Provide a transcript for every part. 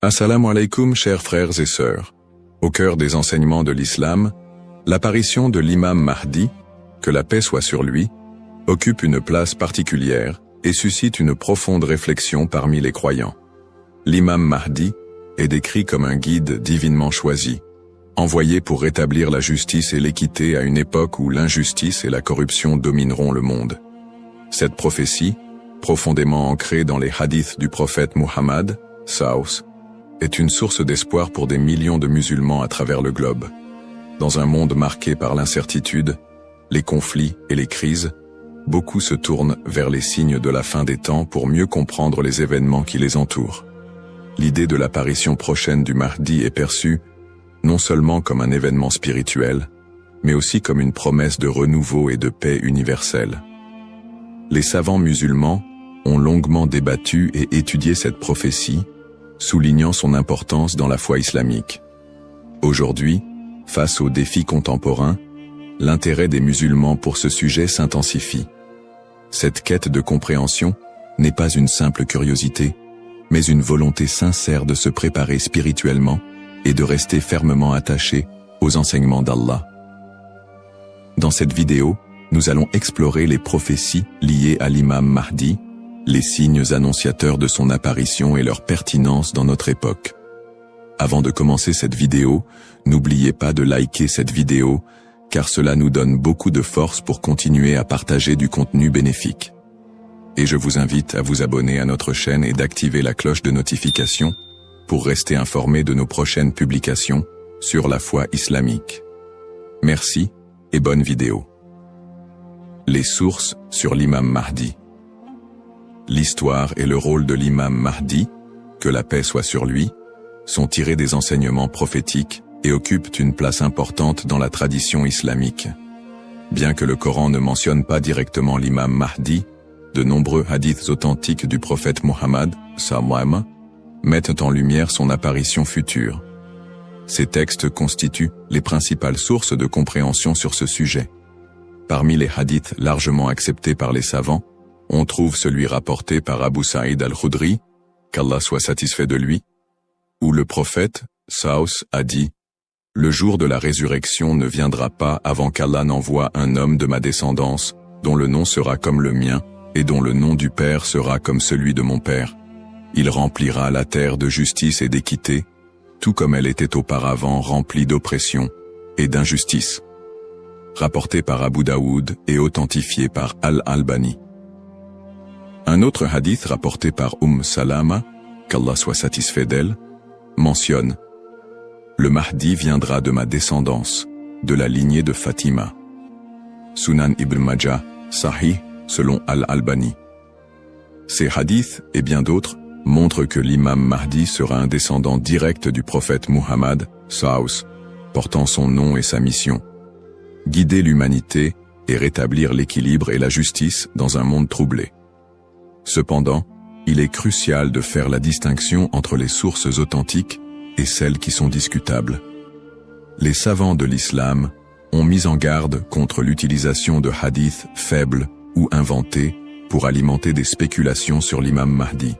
Assalamu alaikum, chers frères et sœurs. Au cœur des enseignements de l'islam, l'apparition de l'imam Mahdi, que la paix soit sur lui, occupe une place particulière et suscite une profonde réflexion parmi les croyants. L'imam Mahdi est décrit comme un guide divinement choisi, envoyé pour rétablir la justice et l'équité à une époque où l'injustice et la corruption domineront le monde. Cette prophétie, profondément ancrée dans les hadiths du prophète Muhammad, Saus, est une source d'espoir pour des millions de musulmans à travers le globe. Dans un monde marqué par l'incertitude, les conflits et les crises, beaucoup se tournent vers les signes de la fin des temps pour mieux comprendre les événements qui les entourent. L'idée de l'apparition prochaine du Mahdi est perçue non seulement comme un événement spirituel, mais aussi comme une promesse de renouveau et de paix universelle. Les savants musulmans ont longuement débattu et étudié cette prophétie, soulignant son importance dans la foi islamique. Aujourd'hui, face aux défis contemporains, l'intérêt des musulmans pour ce sujet s'intensifie. Cette quête de compréhension n'est pas une simple curiosité, mais une volonté sincère de se préparer spirituellement et de rester fermement attaché aux enseignements d'Allah. Dans cette vidéo, nous allons explorer les prophéties liées à l'imam Mahdi, les signes annonciateurs de son apparition et leur pertinence dans notre époque. Avant de commencer cette vidéo, n'oubliez pas de liker cette vidéo, car cela nous donne beaucoup de force pour continuer à partager du contenu bénéfique. Et je vous invite à vous abonner à notre chaîne et d'activer la cloche de notification pour rester informé de nos prochaines publications sur la foi islamique. Merci et bonne vidéo. Les sources sur l'imam Mahdi. L'histoire et le rôle de l'imam Mahdi, que la paix soit sur lui, sont tirés des enseignements prophétiques et occupent une place importante dans la tradition islamique. Bien que le Coran ne mentionne pas directement l'imam Mahdi, de nombreux hadiths authentiques du prophète Muhammad, sallam, mettent en lumière son apparition future. Ces textes constituent les principales sources de compréhension sur ce sujet. Parmi les hadiths largement acceptés par les savants, on trouve celui rapporté par Abu Saïd al-Khudri, qu'Allah soit satisfait de lui, où le prophète, Saus, a dit « Le jour de la résurrection ne viendra pas avant qu'Allah n'envoie un homme de ma descendance, dont le nom sera comme le mien, et dont le nom du Père sera comme celui de mon Père. Il remplira la terre de justice et d'équité, tout comme elle était auparavant remplie d'oppression et d'injustice. » Rapporté par Abu Daoud et authentifié par Al-Albani. Un autre hadith rapporté par Salama, qu'Allah soit satisfait d'elle, mentionne « Le Mahdi viendra de ma descendance, de la lignée de Fatima. » Sunan Ibn Majah, Sahih, selon Al-Albani. Ces hadiths et bien d'autres montrent que l'imam Mahdi sera un descendant direct du prophète Muhammad, Saus, portant son nom et sa mission. Guider l'humanité et rétablir l'équilibre et la justice dans un monde troublé. Cependant, il est crucial de faire la distinction entre les sources authentiques et celles qui sont discutables. Les savants de l'islam ont mis en garde contre l'utilisation de hadiths faibles ou inventés pour alimenter des spéculations sur l'imam Mahdi.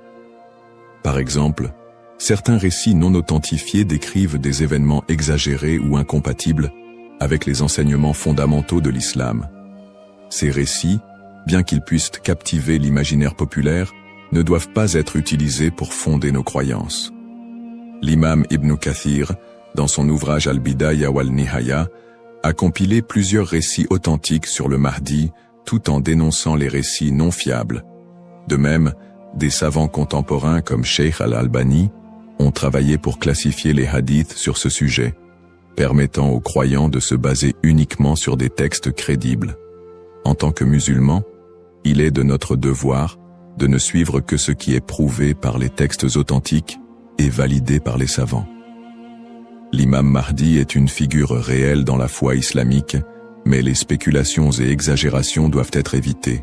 Par exemple, certains récits non authentifiés décrivent des événements exagérés ou incompatibles avec les enseignements fondamentaux de l'islam. Ces récits, bien qu'ils puissent captiver l'imaginaire populaire, ne doivent pas être utilisés pour fonder nos croyances. L'imam Ibn Kathir, dans son ouvrage Al-Bidaya wal-Nihaya, a compilé plusieurs récits authentiques sur le Mahdi, tout en dénonçant les récits non fiables. De même, des savants contemporains comme Sheikh Al-Albani ont travaillé pour classifier les hadiths sur ce sujet, permettant aux croyants de se baser uniquement sur des textes crédibles. En tant que musulmans, il est de notre devoir de ne suivre que ce qui est prouvé par les textes authentiques et validé par les savants. L'imam Mahdi est une figure réelle dans la foi islamique, mais les spéculations et exagérations doivent être évitées.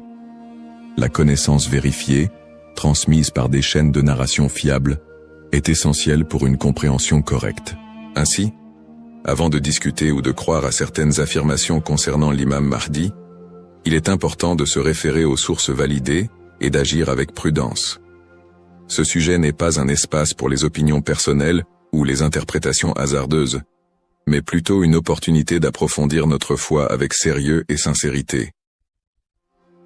La connaissance vérifiée, transmise par des chaînes de narration fiables, est essentielle pour une compréhension correcte. Ainsi, avant de discuter ou de croire à certaines affirmations concernant l'imam Mahdi, il est important de se référer aux sources validées et d'agir avec prudence. Ce sujet n'est pas un espace pour les opinions personnelles ou les interprétations hasardeuses, mais plutôt une opportunité d'approfondir notre foi avec sérieux et sincérité.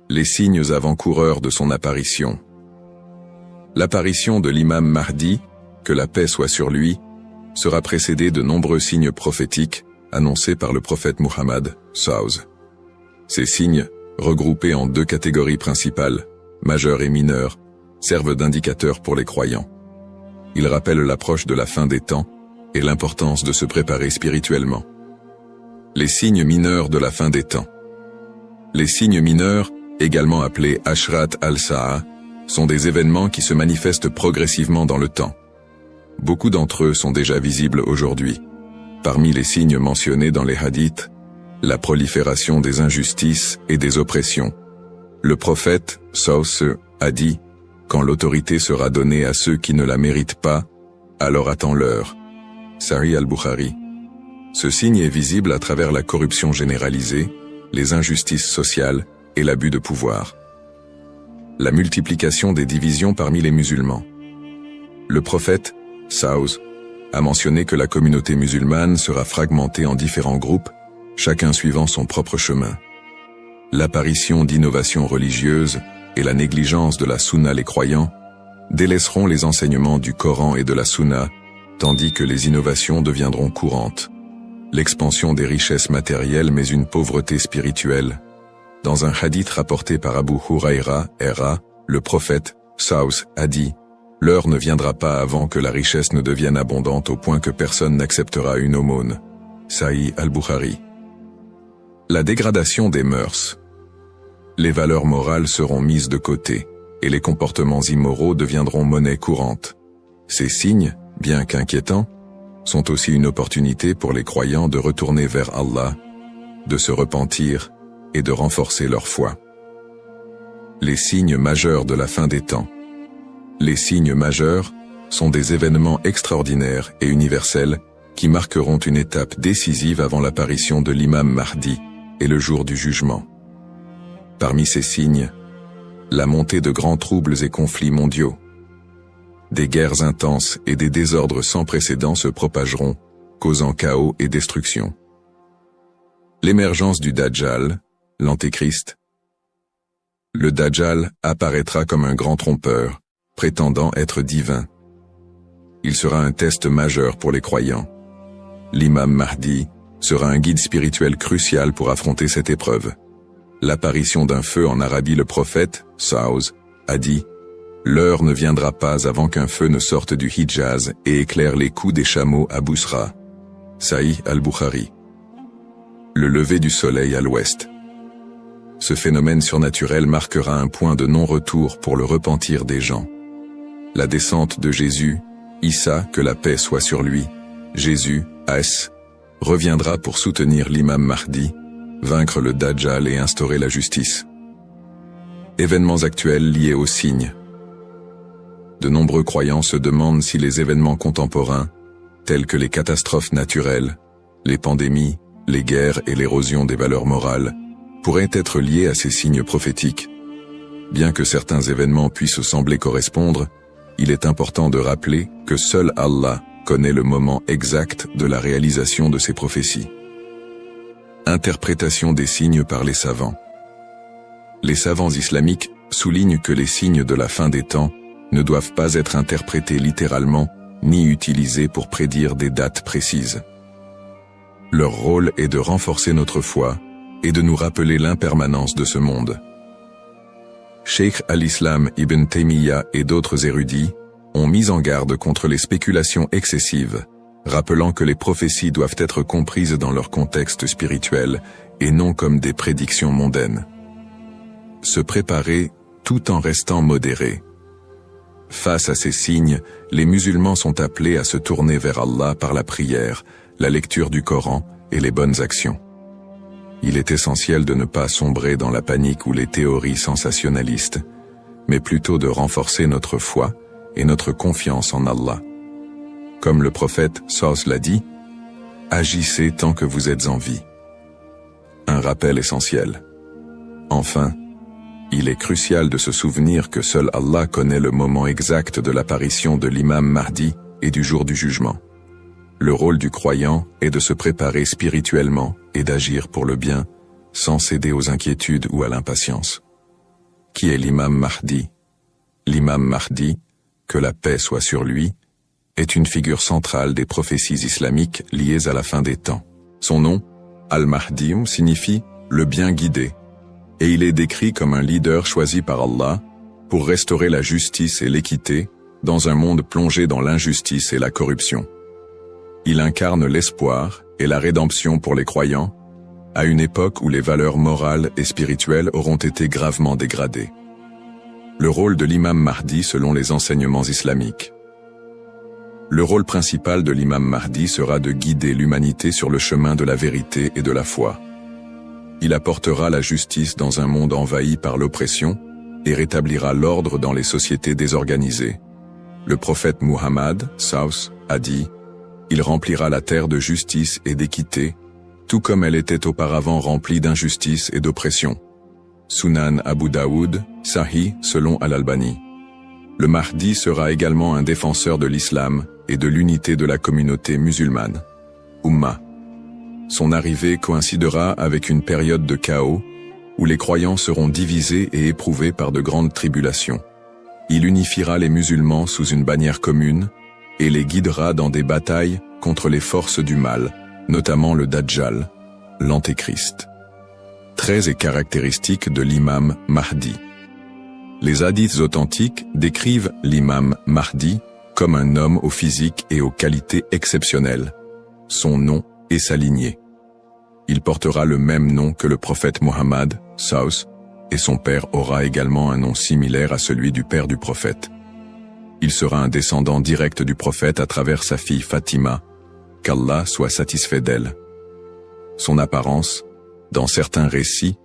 Les signes avant-coureurs de son apparition. L'apparition de l'imam Mahdi, que la paix soit sur lui, sera précédée de nombreux signes prophétiques annoncés par le prophète Muhammad, s.a.w. Ces signes, regroupés en deux catégories principales, majeurs et mineurs, servent d'indicateurs pour les croyants. Ils rappellent l'approche de la fin des temps et l'importance de se préparer spirituellement. Les signes mineurs de la fin des temps. Les signes mineurs, également appelés Ashrat al-Sa'a, sont des événements qui se manifestent progressivement dans le temps. Beaucoup d'entre eux sont déjà visibles aujourd'hui. Parmi les signes mentionnés dans les hadiths, la prolifération des injustices et des oppressions. Le prophète, s.a.w. a dit « Quand l'autorité sera donnée à ceux qui ne la méritent pas, alors attends-leur » Sahih al-Bukhari. Ce signe est visible à travers la corruption généralisée, les injustices sociales et l'abus de pouvoir. La multiplication des divisions parmi les musulmans. Le prophète, s.a.w. a mentionné que la communauté musulmane sera fragmentée en différents groupes, chacun suivant son propre chemin. L'apparition d'innovations religieuses et la négligence de la sunna les croyants délaisseront les enseignements du Coran et de la sunna, tandis que les innovations deviendront courantes. L'expansion des richesses matérielles mais une pauvreté spirituelle. Dans un hadith rapporté par Abu Huraira, R.A., le prophète, s.a.w. a dit « L'heure ne viendra pas avant que la richesse ne devienne abondante au point que personne n'acceptera une aumône. » Sahih al-Bukhari. La dégradation des mœurs. Les valeurs morales seront mises de côté, et les comportements immoraux deviendront monnaie courante. Ces signes, bien qu'inquiétants, sont aussi une opportunité pour les croyants de retourner vers Allah, de se repentir et de renforcer leur foi. Les signes majeurs de la fin des temps. Les signes majeurs sont des événements extraordinaires et universels qui marqueront une étape décisive avant l'apparition de l'imam Mahdi et le jour du jugement. Parmi ces signes, la montée de grands troubles et conflits mondiaux. Des guerres intenses et des désordres sans précédent se propageront, causant chaos et destruction. L'émergence du Dajjal, l'Antéchrist. Le Dajjal apparaîtra comme un grand trompeur, prétendant être divin. Il sera un test majeur pour les croyants. L'imam Mahdi sera un guide spirituel crucial pour affronter cette épreuve. L'apparition d'un feu en Arabie, le prophète, s.a.w. a dit « L'heure ne viendra pas avant qu'un feu ne sorte du Hijaz et éclaire les coups des chameaux à Bousra. » Sahih al-Bukhari. Le lever du soleil à l'ouest. Ce phénomène surnaturel marquera un point de non-retour pour le repentir des gens. La descente de Jésus, Issa, que la paix soit sur lui, Jésus, As, reviendra pour soutenir l'imam Mahdi, vaincre le Dajjal et instaurer la justice. Événements actuels liés aux signes. De nombreux croyants se demandent si les événements contemporains, tels que les catastrophes naturelles, les pandémies, les guerres et l'érosion des valeurs morales, pourraient être liés à ces signes prophétiques. Bien que certains événements puissent sembler correspondre, il est important de rappeler que seul Allah connaît le moment exact de la réalisation de ces prophéties. Interprétation des signes par les savants. Les savants islamiques soulignent que les signes de la fin des temps ne doivent pas être interprétés littéralement ni utilisés pour prédire des dates précises. Leur rôle est de renforcer notre foi et de nous rappeler l'impermanence de ce monde. Cheikh al-Islam Ibn Taymiyyah et d'autres érudits ont mis en garde contre les spéculations excessives, rappelant que les prophéties doivent être comprises dans leur contexte spirituel et non comme des prédictions mondaines. Se préparer tout en restant modéré. Face à ces signes, les musulmans sont appelés à se tourner vers Allah par la prière, la lecture du Coran et les bonnes actions. Il est essentiel de ne pas sombrer dans la panique ou les théories sensationnalistes, mais plutôt de renforcer notre foi et notre confiance en Allah. Comme le prophète s.a.w. l'a dit, « Agissez tant que vous êtes en vie ». Un rappel essentiel. Enfin, Il est crucial de se souvenir que seul Allah connaît le moment exact de l'apparition de l'imam Mahdi et du jour du jugement. Le rôle du croyant est de se préparer spirituellement et d'agir pour le bien, sans céder aux inquiétudes ou à l'impatience. Qui est l'imam Mahdi? L'imam Mahdi, que la paix soit sur lui, est une figure centrale des prophéties islamiques liées à la fin des temps. Son nom, Al-Mahdi, signifie « le bien guidé », et il est décrit comme un leader choisi par Allah pour restaurer la justice et l'équité dans un monde plongé dans l'injustice et la corruption. Il incarne l'espoir et la rédemption pour les croyants, à une époque où les valeurs morales et spirituelles auront été gravement dégradées. Le rôle de l'imam Mahdi selon les enseignements islamiques. Le rôle principal de l'imam Mahdi sera de guider l'humanité sur le chemin de la vérité et de la foi. Il apportera la justice dans un monde envahi par l'oppression et rétablira l'ordre dans les sociétés désorganisées. Le prophète Muhammad, Saus, a dit « Il remplira la terre de justice et d'équité, tout comme elle était auparavant remplie d'injustice et d'oppression. » Sunan Abu Daoud, Sahih selon Al-Albani. Le Mahdi sera également un défenseur de l'islam et de l'unité de la communauté musulmane. Ummah. Son arrivée coïncidera avec une période de chaos où les croyants seront divisés et éprouvés par de grandes tribulations. Il unifiera les musulmans sous une bannière commune et les guidera dans des batailles contre les forces du mal, notamment le Dajjal, l'Antéchrist. Traits et caractéristiques de l'imam Mahdi. Les hadiths authentiques décrivent l'imam Mahdi comme un homme au physique et aux qualités exceptionnelles, son nom et sa lignée. Il portera le même nom que le prophète Muhammad, Saus, et son père aura également un nom similaire à celui du père du prophète. Il sera un descendant direct du prophète à travers sa fille Fatima, qu'Allah soit satisfait d'elle. Son apparence, dans certains récits,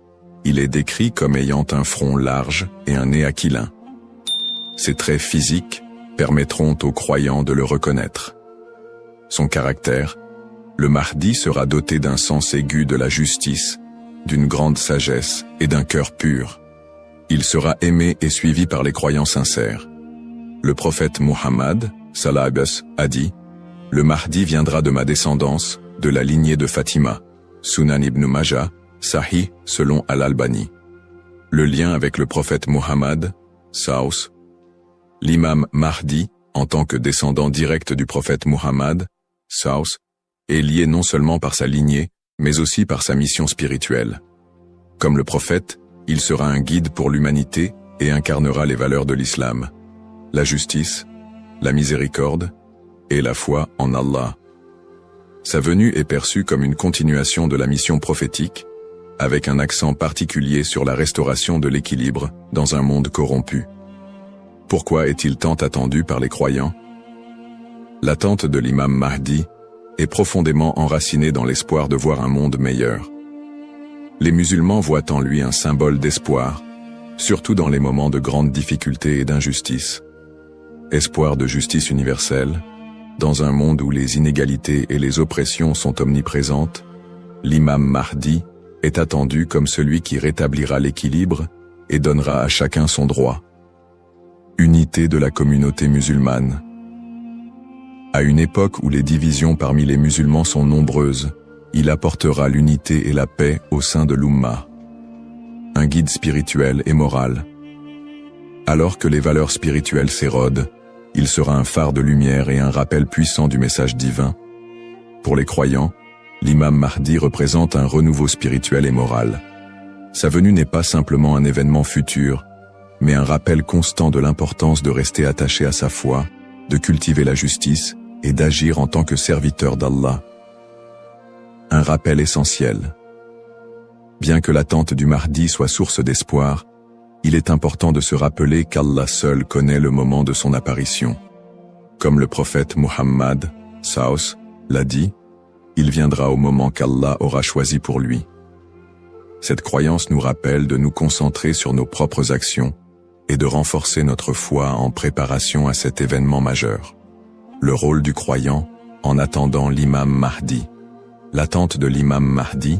il est décrit comme ayant un front large et un nez aquilin. Ses traits physiques permettront aux croyants de le reconnaître. Son caractère, le Mahdi sera doté d'un sens aigu de la justice, d'une grande sagesse et d'un cœur pur. Il sera aimé et suivi par les croyants sincères. Le prophète Muhammad, sallallahu a dit « Le Mahdi viendra de ma descendance, de la lignée de Fatima. » Sunan ibn Majah, Sahih selon Al-Albani. Le lien avec le prophète Muhammad, Saus. L'imam Mahdi, en tant que descendant direct du prophète Muhammad, Saus, est lié non seulement par sa lignée, mais aussi par sa mission spirituelle. Comme le prophète, il sera un guide pour l'humanité et incarnera les valeurs de l'islam, la justice, la miséricorde et la foi en Allah. Sa venue est perçue comme une continuation de la mission prophétique, avec un accent particulier sur la restauration de l'équilibre dans un monde corrompu. Pourquoi est-il tant attendu par les croyants? L'attente de l'imam Mahdi est profondément enracinée dans l'espoir de voir un monde meilleur. Les musulmans voient en lui un symbole d'espoir, surtout dans les moments de grandes difficultés et d'injustice. Espoir de justice universelle, dans un monde où les inégalités et les oppressions sont omniprésentes, l'imam Mahdi est attendu comme celui qui rétablira l'équilibre et donnera à chacun son droit. Unité de la communauté musulmane. À une époque où les divisions parmi les musulmans sont nombreuses, il apportera l'unité et la paix au sein de l'Ummah. Un guide spirituel et moral. Alors que les valeurs spirituelles s'érodent, il sera un phare de lumière et un rappel puissant du message divin. Pour les croyants, l'imam Mahdi représente un renouveau spirituel et moral. Sa venue n'est pas simplement un événement futur, mais un rappel constant de l'importance de rester attaché à sa foi, de cultiver la justice et d'agir en tant que serviteur d'Allah. Un rappel essentiel. Bien que l'attente du Mahdi soit source d'espoir, il est important de se rappeler qu'Allah seul connaît le moment de son apparition. Comme le prophète Muhammad, Saus, l'a dit, il viendra au moment qu'Allah aura choisi pour lui. Cette croyance nous rappelle de nous concentrer sur nos propres actions et de renforcer notre foi en préparation à cet événement majeur. Le rôle du croyant en attendant l'imam Mahdi. L'attente de l'imam Mahdi,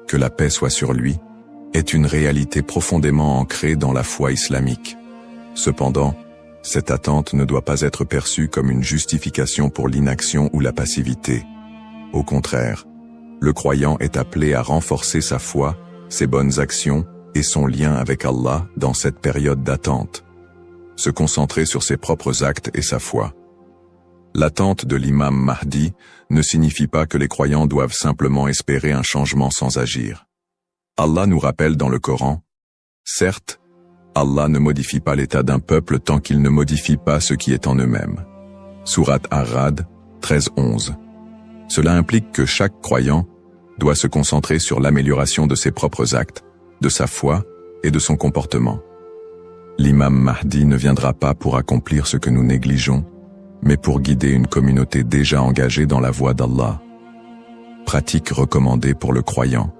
que la paix soit sur lui, est une réalité profondément ancrée dans la foi islamique. Cependant, cette attente ne doit pas être perçue comme une justification pour l'inaction ou la passivité. Au contraire, le croyant est appelé à renforcer sa foi, ses bonnes actions et son lien avec Allah dans cette période d'attente. Se concentrer sur ses propres actes et sa foi. L'attente de l'imam Mahdi ne signifie pas que les croyants doivent simplement espérer un changement sans agir. Allah nous rappelle dans le Coran, certes, Allah ne modifie pas l'état d'un peuple tant qu'il ne modifie pas ce qui est en eux-mêmes. Sourate Ar-Ra'd 13-11. Cela implique que chaque croyant doit se concentrer sur l'amélioration de ses propres actes, de sa foi et de son comportement. L'imam Mahdi ne viendra pas pour accomplir ce que nous négligeons, mais pour guider une communauté déjà engagée dans la voie d'Allah. Pratique recommandée pour le croyant.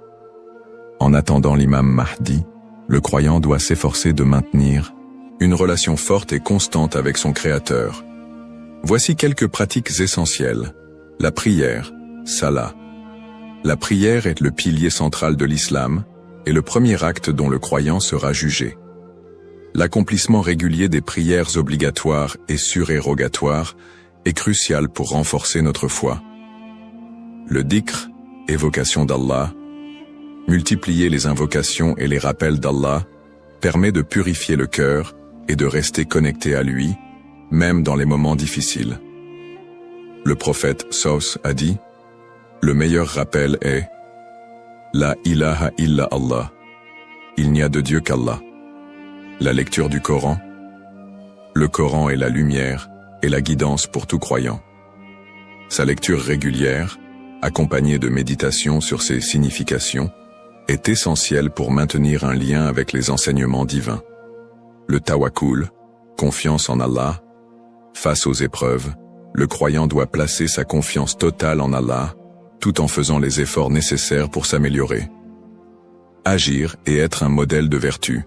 En attendant l'imam Mahdi, le croyant doit s'efforcer de maintenir une relation forte et constante avec son Créateur. Voici quelques pratiques essentielles. La prière, salat. La prière est le pilier central de l'islam et le premier acte dont le croyant sera jugé. L'accomplissement régulier des prières obligatoires et surérogatoires est crucial pour renforcer notre foi. Le dhikr, évocation d'Allah, multiplier les invocations et les rappels d'Allah, permet de purifier le cœur et de rester connecté à lui, même dans les moments difficiles. Le prophète Saus a dit, « Le meilleur rappel est « La ilaha illa Allah » Il n'y a de Dieu qu'Allah. La lecture du Coran. Le Coran est la lumière et la guidance pour tout croyant. Sa lecture régulière, accompagnée de méditation sur ses significations, est essentielle pour maintenir un lien avec les enseignements divins. Le tawakkul, confiance en Allah. Face aux épreuves, le croyant doit placer sa confiance totale en Allah, tout en faisant les efforts nécessaires pour s'améliorer. Agir et être un modèle de vertu.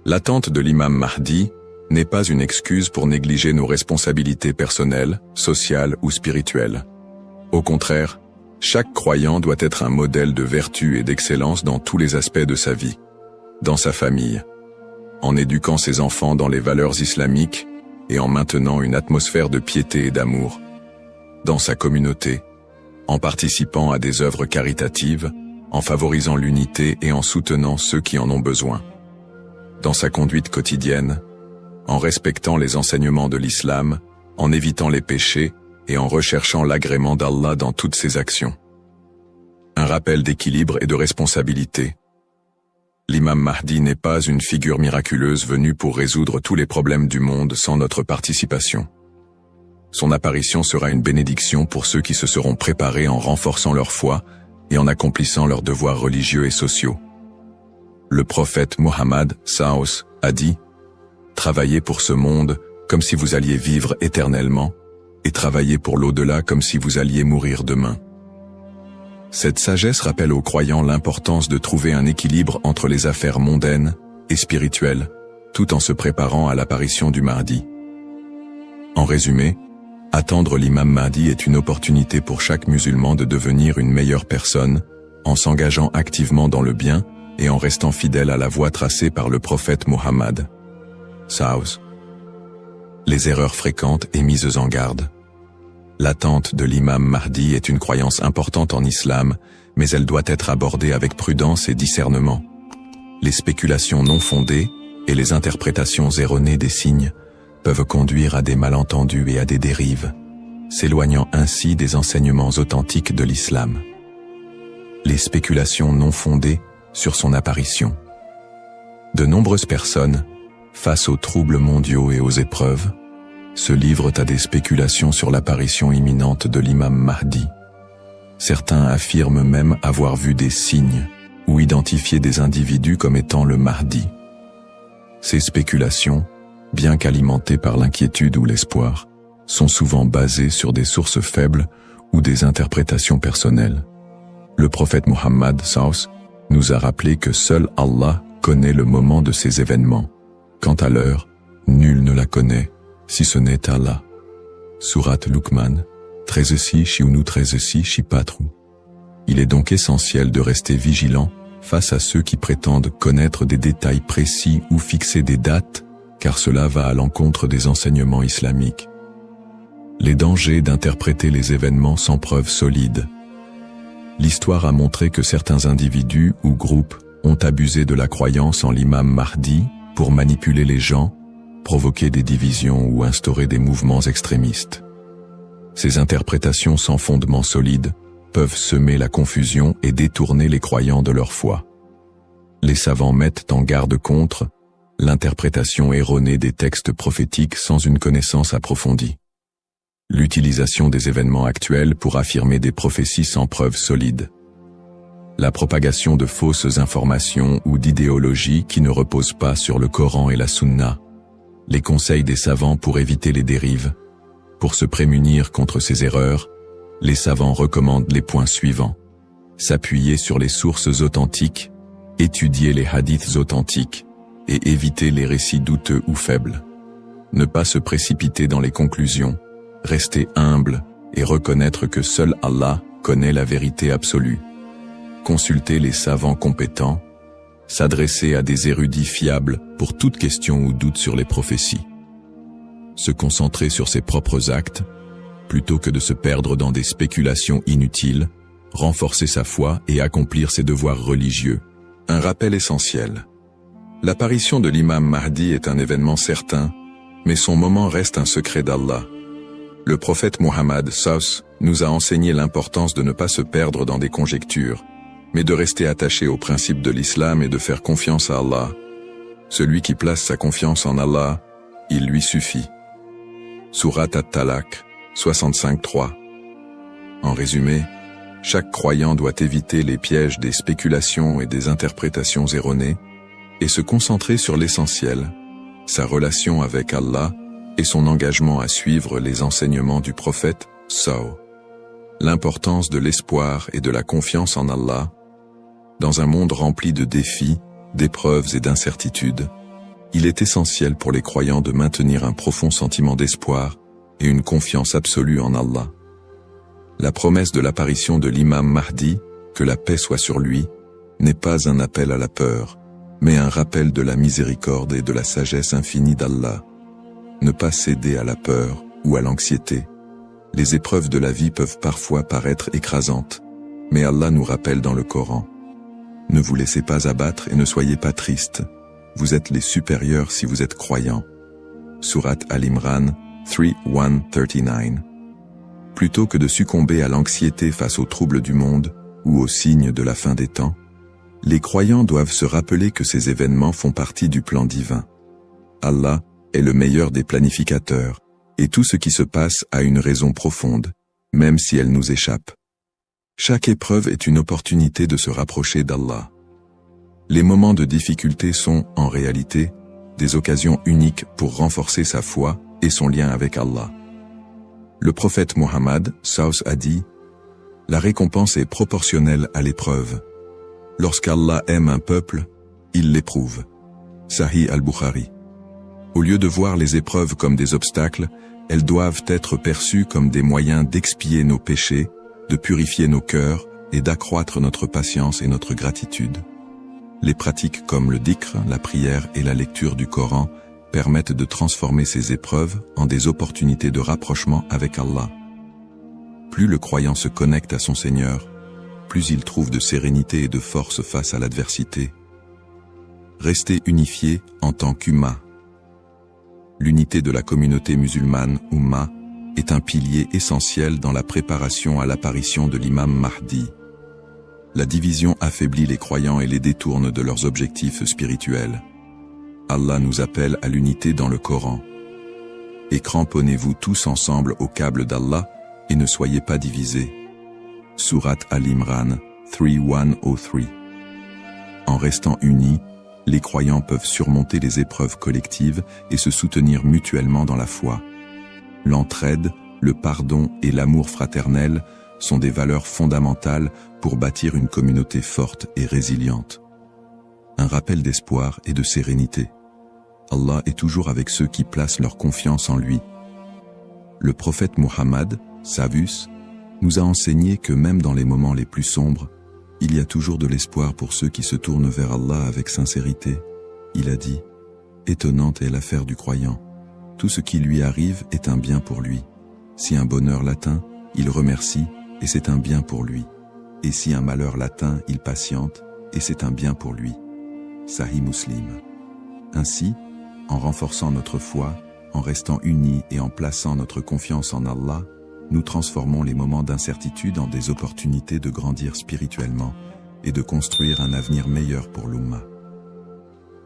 L'attente de l'imam Mahdi n'est pas une excuse pour négliger nos responsabilités personnelles, sociales ou spirituelles. Au contraire, chaque croyant doit être un modèle de vertu et d'excellence dans tous les aspects de sa vie. Dans sa famille, en éduquant ses enfants dans les valeurs islamiques et en maintenant une atmosphère de piété et d'amour. Dans sa communauté, en participant à des œuvres caritatives, en favorisant l'unité et en soutenant ceux qui en ont besoin. Dans sa conduite quotidienne, en respectant les enseignements de l'islam, en évitant les péchés et en recherchant l'agrément d'Allah dans toutes ses actions. Un rappel d'équilibre et de responsabilité. L'imam Mahdi n'est pas une figure miraculeuse venue pour résoudre tous les problèmes du monde sans notre participation. Son apparition sera une bénédiction pour ceux qui se seront préparés en renforçant leur foi et en accomplissant leurs devoirs religieux et sociaux. Le prophète Muhammad Saus a dit « Travaillez pour ce monde comme si vous alliez vivre éternellement, et travaillez pour l'au-delà comme si vous alliez mourir demain. » Cette sagesse rappelle aux croyants l'importance de trouver un équilibre entre les affaires mondaines et spirituelles, tout en se préparant à l'apparition du Mahdi. En résumé, attendre l'imam Mahdi est une opportunité pour chaque musulman de devenir une meilleure personne, en s'engageant activement dans le bien et en restant fidèle à la voie tracée par le prophète Mohammed. Saus. Les erreurs fréquentes et mises en garde. L'attente de l'imam Mahdi est une croyance importante en islam, mais elle doit être abordée avec prudence et discernement. Les spéculations non fondées et les interprétations erronées des signes peuvent conduire à des malentendus et à des dérives, s'éloignant ainsi des enseignements authentiques de l'islam. Les spéculations non fondées sur son apparition. De nombreuses personnes, face aux troubles mondiaux et aux épreuves, se livrent à des spéculations sur l'apparition imminente de l'imam Mahdi. Certains affirment même avoir vu des signes ou identifié des individus comme étant le Mahdi. Ces spéculations, bien qu'alimentées par l'inquiétude ou l'espoir, sont souvent basées sur des sources faibles ou des interprétations personnelles. Le prophète Muhammad Saus nous a rappelé que seul Allah connaît le moment de ces événements. Quant à l'heure, nul ne la connaît, si ce n'est Allah. Sourate Luqman, 13-6 Shiunu 13-6 Shipatru. Il est donc essentiel de rester vigilant face à ceux qui prétendent connaître des détails précis ou fixer des dates, car cela va à l'encontre des enseignements islamiques. Les dangers d'interpréter les événements sans preuves solides. L'histoire a montré que certains individus ou groupes ont abusé de la croyance en l'imam Mahdi pour manipuler les gens, provoquer des divisions ou instaurer des mouvements extrémistes. Ces interprétations sans fondement solide peuvent semer la confusion et détourner les croyants de leur foi. Les savants mettent en garde contre l'interprétation erronée des textes prophétiques sans une connaissance approfondie. L'utilisation des événements actuels pour affirmer des prophéties sans preuves solides. La propagation de fausses informations ou d'idéologies qui ne reposent pas sur le Coran et la Sunna. Les conseils des savants pour éviter les dérives. Pour se prémunir contre ces erreurs, les savants recommandent les points suivants. S'appuyer sur les sources authentiques, étudier les hadiths authentiques et éviter les récits douteux ou faibles. Ne pas se précipiter dans les conclusions, rester humble et reconnaître que seul Allah connaît la vérité absolue. Consulter les savants compétents, s'adresser à des érudits fiables pour toute question ou doute sur les prophéties. Se concentrer sur ses propres actes, plutôt que de se perdre dans des spéculations inutiles, renforcer sa foi et accomplir ses devoirs religieux. Un rappel essentiel. L'apparition de l'imam Mahdi est un événement certain, mais son moment reste un secret d'Allah. Le prophète Muhammad SAW nous a enseigné l'importance de ne pas se perdre dans des conjectures, mais de rester attaché aux principes de l'islam et de faire confiance à Allah. Celui qui place sa confiance en Allah, il lui suffit. Surat At-Talaq, 65-3. En résumé, chaque croyant doit éviter les pièges des spéculations et des interprétations erronées et se concentrer sur l'essentiel, sa relation avec Allah et son engagement à suivre les enseignements du prophète SAW. L'importance de l'espoir et de la confiance en Allah. Dans un monde rempli de défis, d'épreuves et d'incertitudes, il est essentiel pour les croyants de maintenir un profond sentiment d'espoir et une confiance absolue en Allah. La promesse de l'apparition de l'imam Mahdi, que la paix soit sur lui, n'est pas un appel à la peur, mais un rappel de la miséricorde et de la sagesse infinie d'Allah. Ne pas céder à la peur ou à l'anxiété. Les épreuves de la vie peuvent parfois paraître écrasantes, mais Allah nous rappelle dans le Coran. Ne vous laissez pas abattre et ne soyez pas tristes. Vous êtes les supérieurs si vous êtes croyants. Surat Al-Imran 3:139. Plutôt que de succomber à l'anxiété face aux troubles du monde ou aux signes de la fin des temps, les croyants doivent se rappeler que ces événements font partie du plan divin. Allah est le meilleur des planificateurs, et tout ce qui se passe a une raison profonde, même si elle nous échappe. Chaque épreuve est une opportunité de se rapprocher d'Allah. Les moments de difficulté sont, en réalité, des occasions uniques pour renforcer sa foi et son lien avec Allah. Le prophète Muhammad SAW a dit « La récompense est proportionnelle à l'épreuve. Lorsqu'Allah aime un peuple, il l'éprouve. » Sahih al-Bukhari. Au lieu de voir les épreuves comme des obstacles, elles doivent être perçues comme des moyens d'expier nos péchés, de purifier nos cœurs et d'accroître notre patience et notre gratitude. Les pratiques comme le dhikr, la prière et la lecture du Coran permettent de transformer ces épreuves en des opportunités de rapprochement avec Allah. Plus le croyant se connecte à son Seigneur, plus il trouve de sérénité et de force face à l'adversité. Restez unifiés en tant qu'Ummah. L'unité de la communauté musulmane, Ummah, est un pilier essentiel dans la préparation à l'apparition de l'imam Mahdi. La division affaiblit les croyants et les détourne de leurs objectifs spirituels. Allah nous appelle à l'unité dans le Coran. Et cramponnez-vous tous ensemble au câble d'Allah et ne soyez pas divisés. Surat Al-Imran 3:103. En restant unis, les croyants peuvent surmonter les épreuves collectives et se soutenir mutuellement dans la foi. L'entraide, le pardon et l'amour fraternel sont des valeurs fondamentales pour bâtir une communauté forte et résiliente. Un rappel d'espoir et de sérénité. Allah est toujours avec ceux qui placent leur confiance en lui. Le prophète Muhammad, Savus, nous a enseigné que même dans les moments les plus sombres, Il y a toujours de l'espoir pour ceux qui se tournent vers Allah avec sincérité. Il a dit, étonnante est l'affaire du croyant. Tout ce qui lui arrive est un bien pour lui. Si un bonheur l'atteint, il remercie, et c'est un bien pour lui. Et si un malheur l'atteint, il patiente, et c'est un bien pour lui. Sahih Muslim. Ainsi, en renforçant notre foi, en restant unis et en plaçant notre confiance en Allah, nous transformons les moments d'incertitude en des opportunités de grandir spirituellement et de construire un avenir meilleur pour l'Ummah.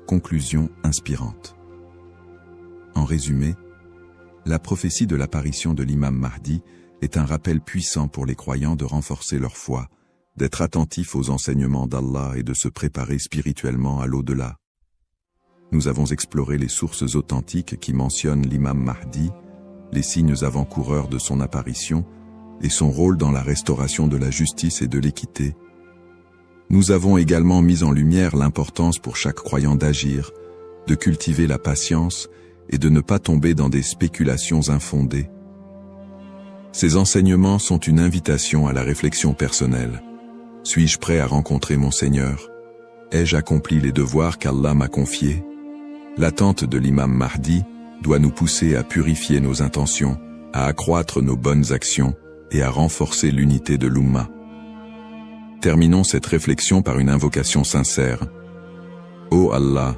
Conclusion inspirante. En résumé, la prophétie de l'apparition de l'imam Mahdi est un rappel puissant pour les croyants de renforcer leur foi, d'être attentifs aux enseignements d'Allah et de se préparer spirituellement à l'au-delà. Nous avons exploré les sources authentiques qui mentionnent l'imam Mahdi, les signes avant-coureurs de son apparition et son rôle dans la restauration de la justice et de l'équité. Nous avons également mis en lumière l'importance pour chaque croyant d'agir, de cultiver la patience et de ne pas tomber dans des spéculations infondées. Ces enseignements sont une invitation à la réflexion personnelle. Suis-je prêt à rencontrer mon Seigneur? Ai-je accompli les devoirs qu'Allah m'a confiés? L'attente de l'imam Mahdi doit nous pousser à purifier nos intentions, à accroître nos bonnes actions et à renforcer l'unité de l'Ummah. Terminons cette réflexion par une invocation sincère. Ô Allah,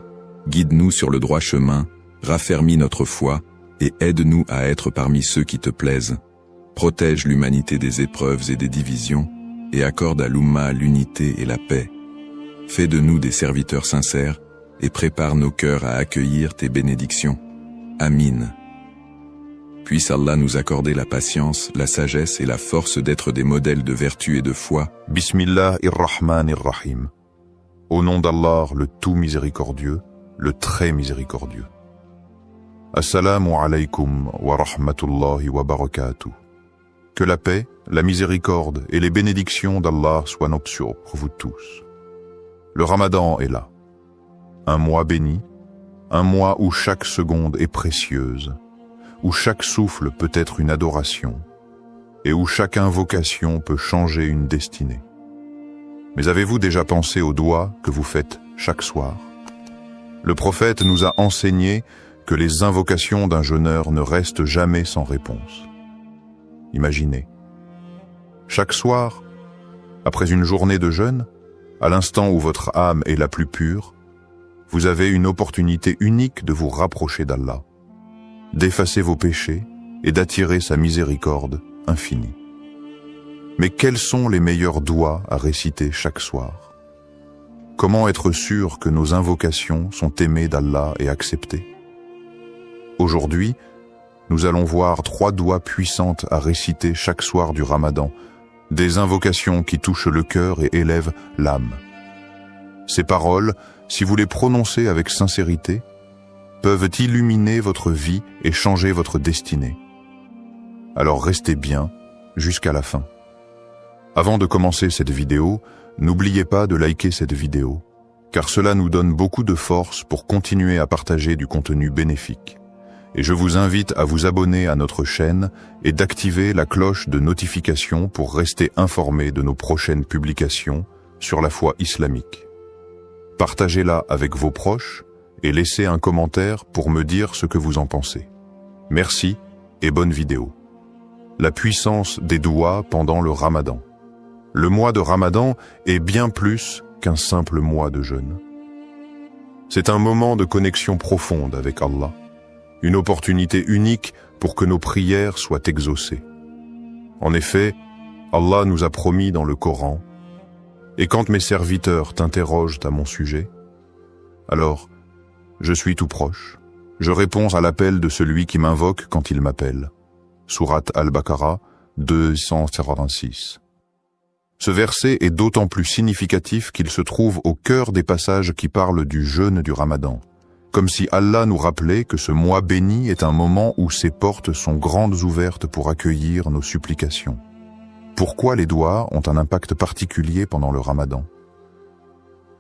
guide-nous sur le droit chemin, raffermis notre foi et aide-nous à être parmi ceux qui te plaisent. Protège l'humanité des épreuves et des divisions et accorde à l'Ummah l'unité et la paix. Fais de nous des serviteurs sincères et prépare nos cœurs à accueillir tes bénédictions. Amin. Puisse Allah nous accorder la patience, la sagesse et la force d'être des modèles de vertu et de foi. Bismillahirrahmanirrahim. Au nom d'Allah, le tout miséricordieux, le très miséricordieux. Assalamu alaykum wa rahmatullahi wa barakatuh. Que la paix, la miséricorde et les bénédictions d'Allah soient nuptiaux pour vous tous. Le Ramadan est là. Un mois béni, un mois où chaque seconde est précieuse, où chaque souffle peut être une adoration, et où chaque invocation peut changer une destinée. Mais avez-vous déjà pensé aux doigts que vous faites chaque soir? Le prophète nous a enseigné que les invocations d'un jeûneur ne restent jamais sans réponse. Imaginez. Chaque soir, après une journée de jeûne, à l'instant où votre âme est la plus pure, vous avez une opportunité unique de vous rapprocher d'Allah, d'effacer vos péchés et d'attirer sa miséricorde infinie. Mais quels sont les meilleurs doigts à réciter chaque soir? Comment être sûr que nos invocations sont aimées d'Allah et acceptées? Aujourd'hui, nous allons voir 3 doigts puissantes à réciter chaque soir du Ramadan, des invocations qui touchent le cœur et élèvent l'âme. Ces paroles, si vous les prononcez avec sincérité, peuvent illuminer votre vie et changer votre destinée. Alors restez bien jusqu'à la fin. Avant de commencer cette vidéo, n'oubliez pas de liker cette vidéo, car cela nous donne beaucoup de force pour continuer à partager du contenu bénéfique. Et je vous invite à vous abonner à notre chaîne et d'activer la cloche de notification pour rester informé de nos prochaines publications sur la foi islamique. Partagez-la avec vos proches et laissez un commentaire pour me dire ce que vous en pensez. Merci et bonne vidéo. La puissance des doigts pendant le Ramadan. Le mois de Ramadan est bien plus qu'un simple mois de jeûne. C'est un moment de connexion profonde avec Allah, une opportunité unique pour que nos prières soient exaucées. En effet, Allah nous a promis dans le Coran, « Et quand mes serviteurs t'interrogent à mon sujet, alors je suis tout proche, je réponds à l'appel de celui qui m'invoque quand il m'appelle. » Sourate Al-Baqarah 246. Ce verset est d'autant plus significatif qu'il se trouve au cœur des passages qui parlent du jeûne du Ramadan, comme si Allah nous rappelait que ce mois béni est un moment où ses portes sont grandes ouvertes pour accueillir nos supplications. Pourquoi les doigts ont un impact particulier pendant le Ramadan?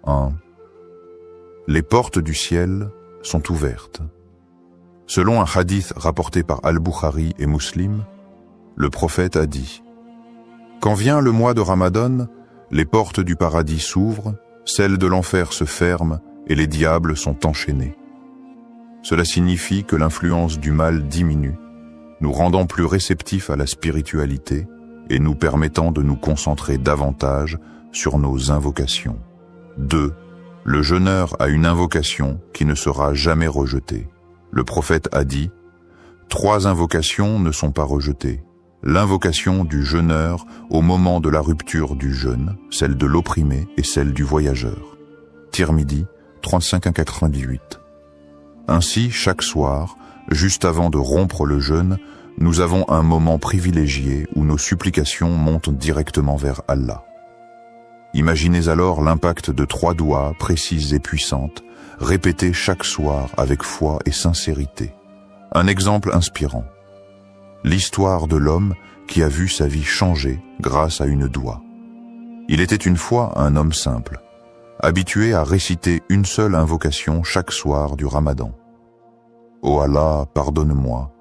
1. Les portes du ciel sont ouvertes. Selon un hadith rapporté par Al-Bukhari et Muslim, le prophète a dit « Quand vient le mois de Ramadan, les portes du paradis s'ouvrent, celles de l'enfer se ferment et les diables sont enchaînés. Cela signifie que l'influence du mal diminue, nous rendant plus réceptifs à la spiritualité et nous permettant de nous concentrer davantage sur nos invocations. 2. Le jeûneur a une invocation qui ne sera jamais rejetée. Le prophète a dit « 3 invocations ne sont pas rejetées. L'invocation du jeûneur au moment de la rupture du jeûne, celle de l'opprimé et celle du voyageur. » Tirmidhi 35-98. Ainsi, chaque soir, juste avant de rompre le jeûne, nous avons un moment privilégié où nos supplications montent directement vers Allah. Imaginez alors l'impact de 3 doigts précises et puissantes, répétées chaque soir avec foi et sincérité. Un exemple inspirant. L'histoire de l'homme qui a vu sa vie changer grâce à une doua. Il était une fois un homme simple, habitué à réciter une seule invocation chaque soir du Ramadan. « Ô Allah, pardonne-moi,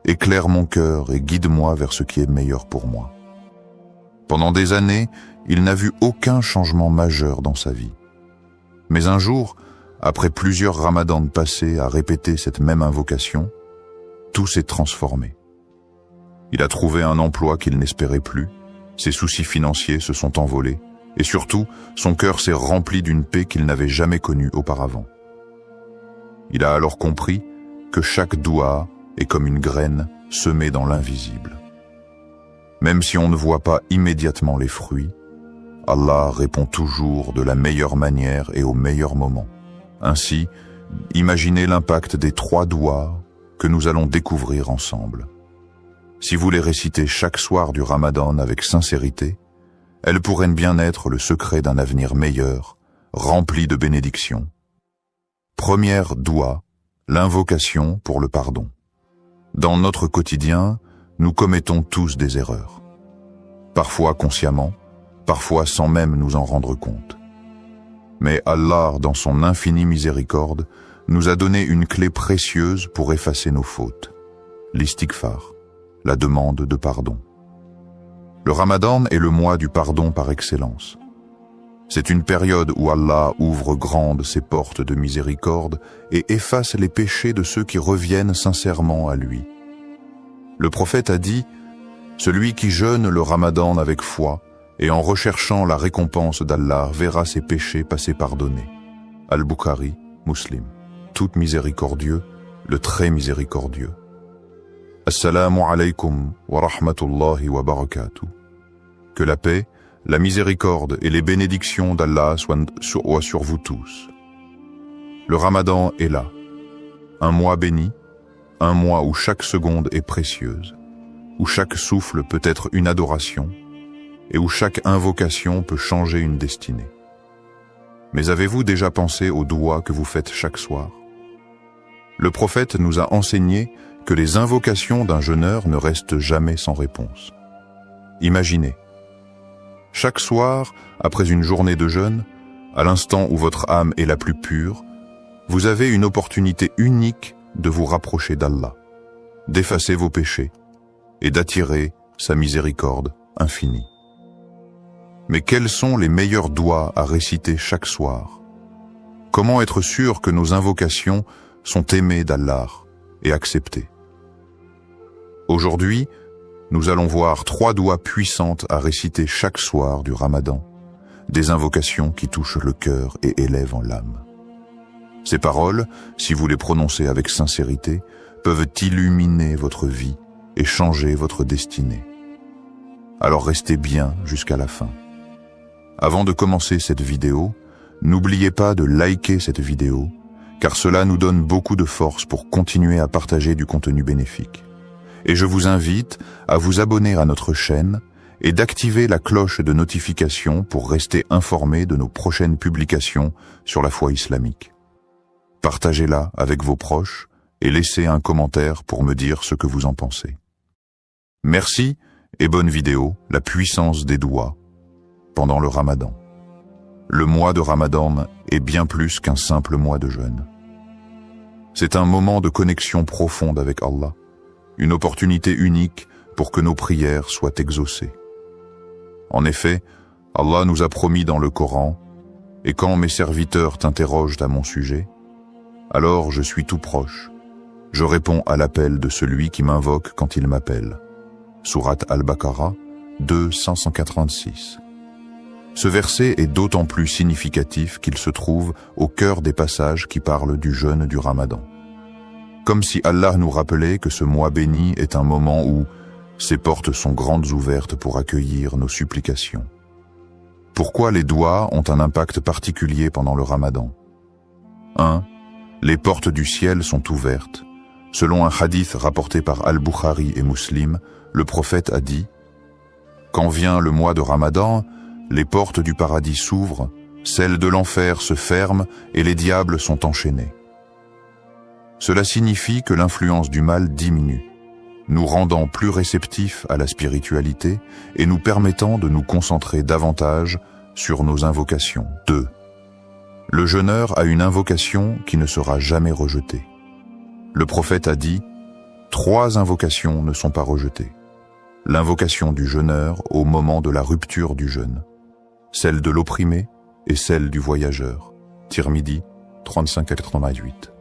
éclaire mon cœur et guide-moi vers ce qui est meilleur pour moi. » Pendant des années, il n'a vu aucun changement majeur dans sa vie. Mais un jour, après plusieurs ramadans passés à répéter cette même invocation, tout s'est transformé. Il a trouvé un emploi qu'il n'espérait plus, ses soucis financiers se sont envolés, et surtout, son cœur s'est rempli d'une paix qu'il n'avait jamais connue auparavant. Il a alors compris que chaque doua est comme une graine semée dans l'invisible. Même si on ne voit pas immédiatement les fruits, Allah répond toujours de la meilleure manière et au meilleur moment. Ainsi, imaginez l'impact des 3 douas que nous allons découvrir ensemble. Si vous les récitez chaque soir du Ramadan avec sincérité, elles pourraient bien être le secret d'un avenir meilleur, rempli de bénédictions. Première doua, l'invocation pour le pardon. Dans notre quotidien, nous commettons tous des erreurs. Parfois consciemment, parfois sans même nous en rendre compte. Mais Allah, dans son infinie miséricorde, nous a donné une clé précieuse pour effacer nos fautes. L'istighfar, la demande de pardon. Le Ramadan est le mois du pardon par excellence. C'est une période où Allah ouvre grandes ses portes de miséricorde et efface les péchés de ceux qui reviennent sincèrement à lui. Le prophète a dit « Celui qui jeûne le Ramadan avec foi et en recherchant la récompense d'Allah verra ses péchés passer pardonnés. » Al-Bukhari, Muslim. Tout miséricordieux, le très miséricordieux. Assalamu alaikum wa rahmatullahi wa barakatuh. Que la paix, la miséricorde et les bénédictions d'Allah soient sur vous tous. Le Ramadan est là, un mois béni, un mois où chaque seconde est précieuse, où chaque souffle peut être une adoration et où chaque invocation peut changer une destinée. Mais avez-vous déjà pensé aux douas que vous faites chaque soir? Le prophète nous a enseigné que les invocations d'un jeûneur ne restent jamais sans réponse. Imaginez, chaque soir, après une journée de jeûne, à l'instant où votre âme est la plus pure, vous avez une opportunité unique de vous rapprocher d'Allah, d'effacer vos péchés et d'attirer sa miséricorde infinie. Mais quels sont les meilleurs douas à réciter chaque soir? Comment être sûr que nos invocations sont aimées d'Allah et acceptées? Aujourd'hui, nous allons voir 3 douas puissantes à réciter chaque soir du Ramadan, des invocations qui touchent le cœur et élèvent en l'âme. Ces paroles, si vous les prononcez avec sincérité, peuvent illuminer votre vie et changer votre destinée. Alors restez bien jusqu'à la fin. Avant de commencer cette vidéo, n'oubliez pas de liker cette vidéo, car cela nous donne beaucoup de force pour continuer à partager du contenu bénéfique. Et je vous invite à vous abonner à notre chaîne et d'activer la cloche de notification pour rester informé de nos prochaines publications sur la foi islamique. Partagez-la avec vos proches et laissez un commentaire pour me dire ce que vous en pensez. Merci et bonne vidéo, la puissance des douas pendant le Ramadan. Le mois de Ramadan est bien plus qu'un simple mois de jeûne. C'est un moment de connexion profonde avec Allah, une opportunité unique pour que nos prières soient exaucées. En effet, Allah nous a promis dans le Coran, « Et quand mes serviteurs t'interrogent à mon sujet, alors je suis tout proche. Je réponds à l'appel de celui qui m'invoque quand il m'appelle. » Sourate Al-Baqarah 2:586. Ce verset est d'autant plus significatif qu'il se trouve au cœur des passages qui parlent du jeûne du Ramadan. Comme si Allah nous rappelait que ce mois béni est un moment où ses portes sont grandes ouvertes pour accueillir nos supplications. Pourquoi les doigts ont un impact particulier pendant le Ramadan? 1. Les portes du ciel sont ouvertes. Selon un hadith rapporté par Al-Bukhari et Muslim, le prophète a dit « Quand vient le mois de Ramadan, les portes du paradis s'ouvrent, celles de l'enfer se ferment et les diables sont enchaînés. » Cela signifie que l'influence du mal diminue, nous rendant plus réceptifs à la spiritualité et nous permettant de nous concentrer davantage sur nos invocations. 2. Le jeûneur a une invocation qui ne sera jamais rejetée. Le prophète a dit « 3 invocations ne sont pas rejetées. L'invocation du jeûneur au moment de la rupture du jeûne, celle de l'opprimé et celle du voyageur. » Tirmidhi 35-88.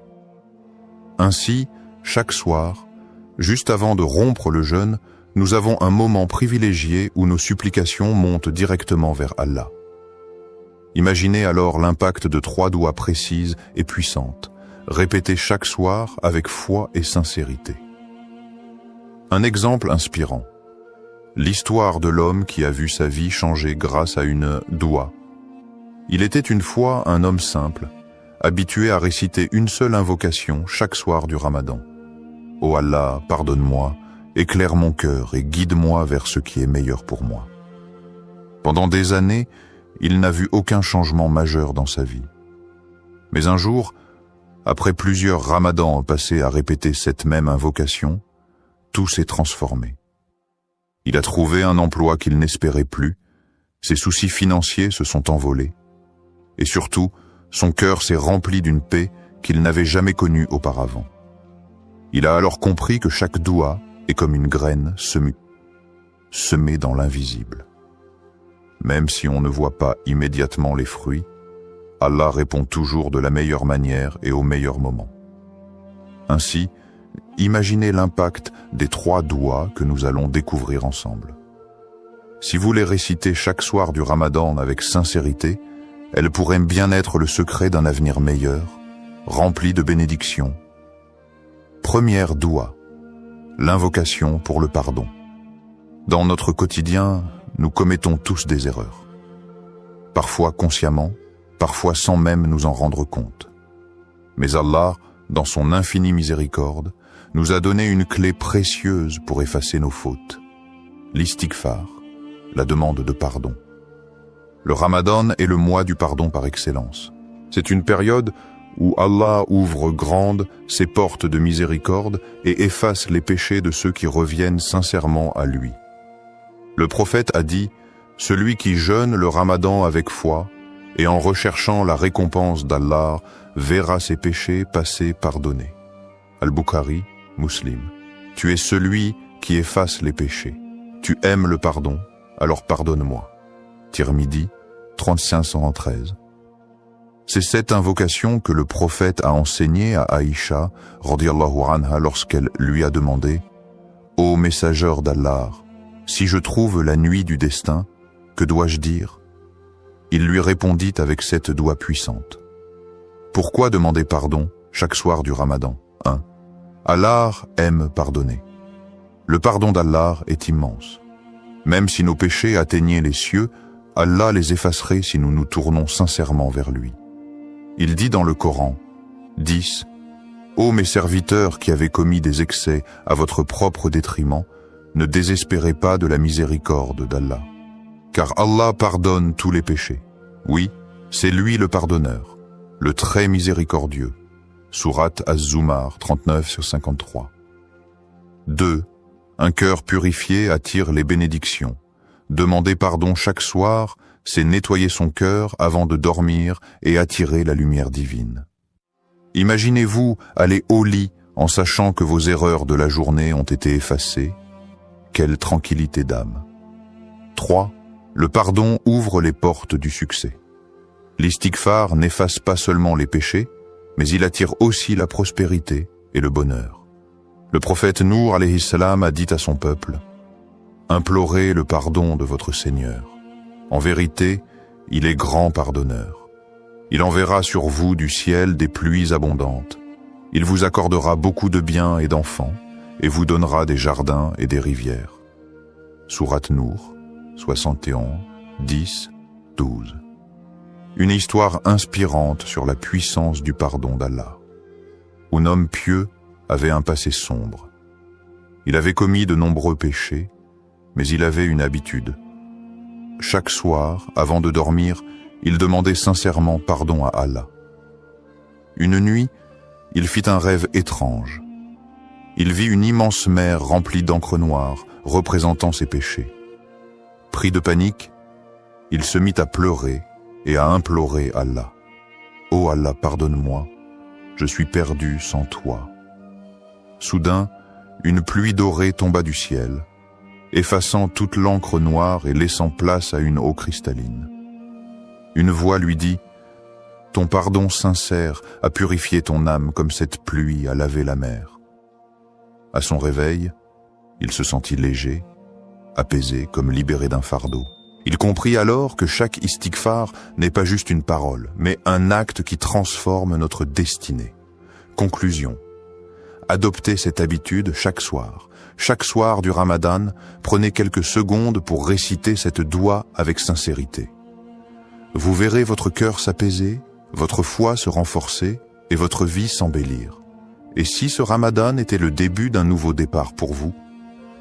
Ainsi, chaque soir, juste avant de rompre le jeûne, nous avons un moment privilégié où nos supplications montent directement vers Allah. Imaginez alors l'impact de 3 doigts précises et puissantes, répétées chaque soir avec foi et sincérité. Un exemple inspirant. L'histoire de l'homme qui a vu sa vie changer grâce à une doua. Il était une fois un homme simple, habitué à réciter une seule invocation chaque soir du Ramadan. « Ô Allah, pardonne-moi, éclaire mon cœur et guide-moi vers ce qui est meilleur pour moi. » Pendant des années, il n'a vu aucun changement majeur dans sa vie. Mais un jour, après plusieurs ramadans passés à répéter cette même invocation, tout s'est transformé. Il a trouvé un emploi qu'il n'espérait plus, ses soucis financiers se sont envolés, et surtout, son cœur s'est rempli d'une paix qu'il n'avait jamais connue auparavant. Il a alors compris que chaque doua est comme une graine semée dans l'invisible. Même si on ne voit pas immédiatement les fruits, Allah répond toujours de la meilleure manière et au meilleur moment. Ainsi, imaginez l'impact des 3 douas que nous allons découvrir ensemble. Si vous les récitez chaque soir du Ramadan avec sincérité, elles pourraient bien être le secret d'un avenir meilleur, rempli de bénédictions. Première doua, l'invocation pour le pardon. Dans notre quotidien, nous commettons tous des erreurs. Parfois consciemment, parfois sans même nous en rendre compte. Mais Allah, dans son infinie miséricorde, nous a donné une clé précieuse pour effacer nos fautes. L'istighfar, la demande de pardon. Le Ramadan est le mois du pardon par excellence. C'est une période où Allah ouvre grandes ses portes de miséricorde et efface les péchés de ceux qui reviennent sincèrement à lui. Le prophète a dit « Celui qui jeûne le Ramadan avec foi et en recherchant la récompense d'Allah verra ses péchés passés pardonnés. » Al-Bukhari, Muslim. Tu es celui qui efface les péchés. Tu aimes le pardon, alors pardonne-moi. Tirmidhi 3513. C'est cette invocation que le prophète a enseignée à Aïcha, radiyallahu anha, lorsqu'elle lui a demandé « Ô messageur d'Allah, si je trouve la nuit du destin, que dois-je dire ?» Il lui répondit avec cette doua puissante. Pourquoi demander pardon chaque soir du Ramadan? 1. Allah aime pardonner. Le pardon d'Allah est immense. Même si nos péchés atteignaient les cieux, Allah les effacerait si nous nous tournons sincèrement vers lui. Il dit dans le Coran, 10. Ô mes serviteurs qui avez commis des excès à votre propre détriment, ne désespérez pas de la miséricorde d'Allah. Car Allah pardonne tous les péchés. Oui, c'est lui le pardonneur, le très miséricordieux. Sourate Az-Zumar 39-53. 2. Un cœur purifié attire les bénédictions. Demander pardon chaque soir, c'est nettoyer son cœur avant de dormir et attirer la lumière divine. Imaginez-vous aller au lit en sachant que vos erreurs de la journée ont été effacées. Quelle tranquillité d'âme. 3. Le pardon ouvre les portes du succès. L'istighfar n'efface pas seulement les péchés, mais il attire aussi la prospérité et le bonheur. Le prophète Nour alayhi salam a dit à son peuple: « Implorez le pardon de votre Seigneur. En vérité, il est grand pardonneur. Il enverra sur vous du ciel des pluies abondantes. Il vous accordera beaucoup de biens et d'enfants, et vous donnera des jardins et des rivières. » Sourate Nour, 71, 10, 12. Une histoire inspirante sur la puissance du pardon d'Allah. Un homme pieux avait un passé sombre. Il avait commis de nombreux péchés, mais il avait une habitude. Chaque soir, avant de dormir, il demandait sincèrement pardon à Allah. Une nuit, il fit un rêve étrange. Il vit une immense mer remplie d'encre noire, représentant ses péchés. Pris de panique, il se mit à pleurer et à implorer Allah. « Ô Allah, pardonne-moi, je suis perdu sans toi. » Soudain, une pluie dorée tomba du ciel, effaçant toute l'encre noire et laissant place à une eau cristalline. Une voix lui dit: « Ton pardon sincère a purifié ton âme comme cette pluie a lavé la mer. » À son réveil, il se sentit léger, apaisé comme libéré d'un fardeau. Il comprit alors que chaque istighfar n'est pas juste une parole, mais un acte qui transforme notre destinée. Conclusion. Adoptez cette habitude chaque soir. Chaque soir du Ramadan, prenez quelques secondes pour réciter cette doua avec sincérité. Vous verrez votre cœur s'apaiser, votre foi se renforcer et votre vie s'embellir. Et si ce Ramadan était le début d'un nouveau départ pour vous,